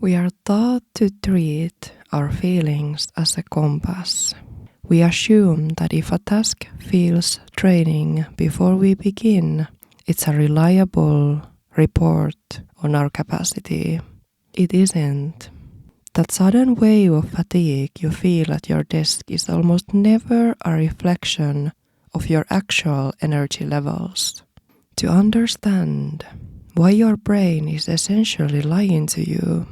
We are taught to treat our feelings as a compass. We assume that if a task feels draining before we begin, it's a reliable report on our capacity. It isn't. That sudden wave of fatigue you feel at your desk is almost never a reflection of your actual energy levels. To understand why your brain is essentially lying to you,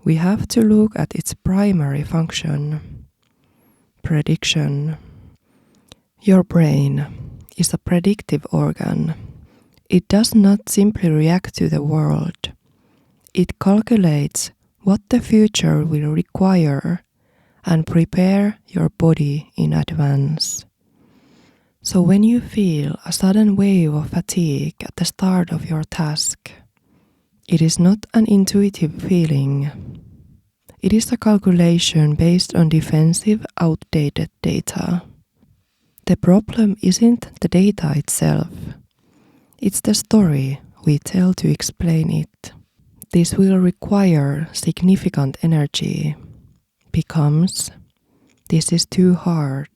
we have to look at its primary function: prediction. Your brain is a predictive organ. It does not simply react to the world. It calculates what the future will require and prepare your body in advance. So when you feel a sudden wave of fatigue at the start of your task, it is not an intuitive feeling. It is a calculation based on defensive, outdated data. The problem isn't the data itself. It's the story we tell to explain it. This will require significant energy. Becomes, this is too hard.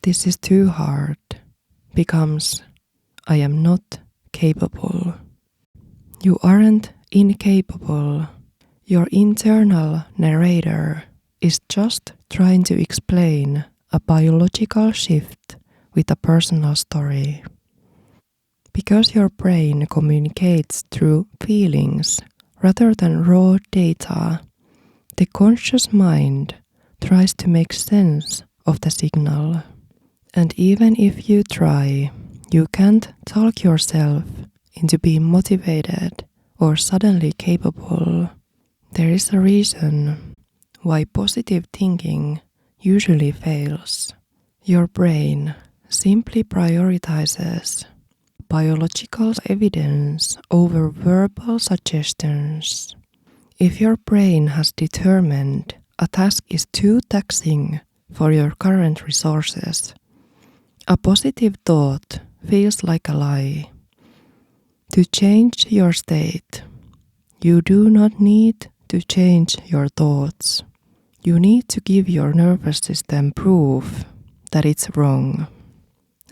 This is too hard. Becomes, I am not capable. You aren't incapable. Your internal narrator is just trying to explain a biological shift with a personal story. Because your brain communicates through feelings rather than raw data, the conscious mind tries to make sense of the signal. And even if you try, you can't talk yourself into being motivated or suddenly capable. There is a reason why positive thinking usually fails. Your brain simply prioritizes biological evidence over verbal suggestions. If your brain has determined a task is too taxing for your current resources, a positive thought feels like a lie. To change your state, you do not need to change your thoughts. You need to give your nervous system proof that it's wrong.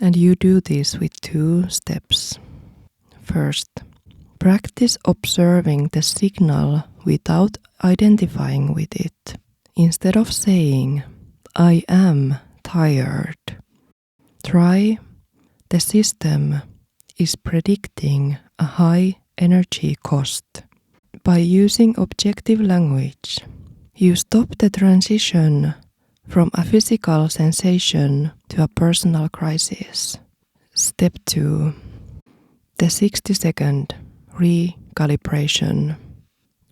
And you do this with 2 steps. First, practice observing the signal without identifying with it. Instead of saying, I am tired, try, the system is predicting a high energy cost. By using objective language, you stop the transition from a physical sensation to a personal crisis. Step 2. The 60-second recalibration.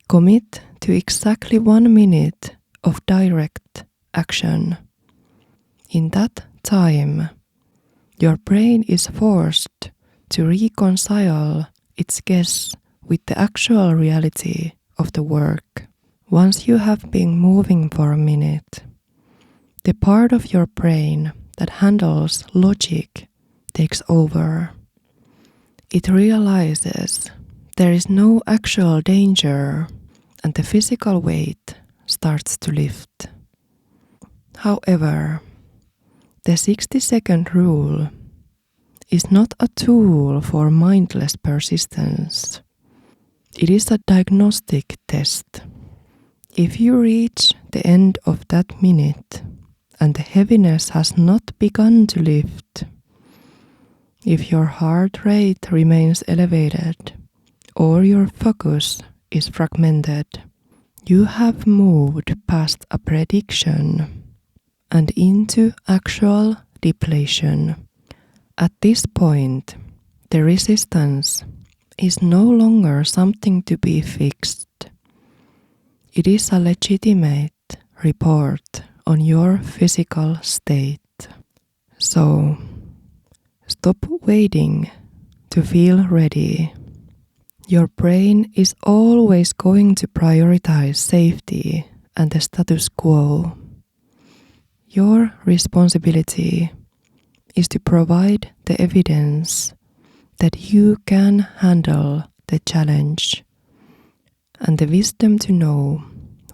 Commit to exactly 1 minute of direct action. In that time, your brain is forced to reconcile its guess with the actual reality of the work. Once you have been moving for a minute, the part of your brain that handles logic takes over. It realizes there is no actual danger and the physical weight starts to lift. However, the 60-second rule is not a tool for mindless persistence. It is a diagnostic test. If you reach the end of that minute and the heaviness has not begun to lift, if your heart rate remains elevated or your focus is fragmented, you have moved past a prediction and into actual depletion. At this point, the resistance is no longer something to be fixed. It is a legitimate report on your physical state. So, stop waiting to feel ready. Your brain is always going to prioritize safety and the status quo. Your responsibility is to provide the evidence that you can handle the challenge and the wisdom to know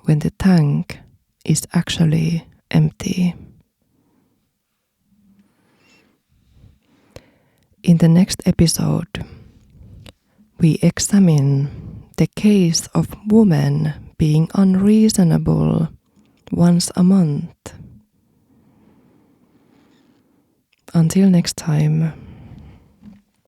when the tank is actually empty. In the next episode, we examine the case of women being unreasonable once a month. Until next time.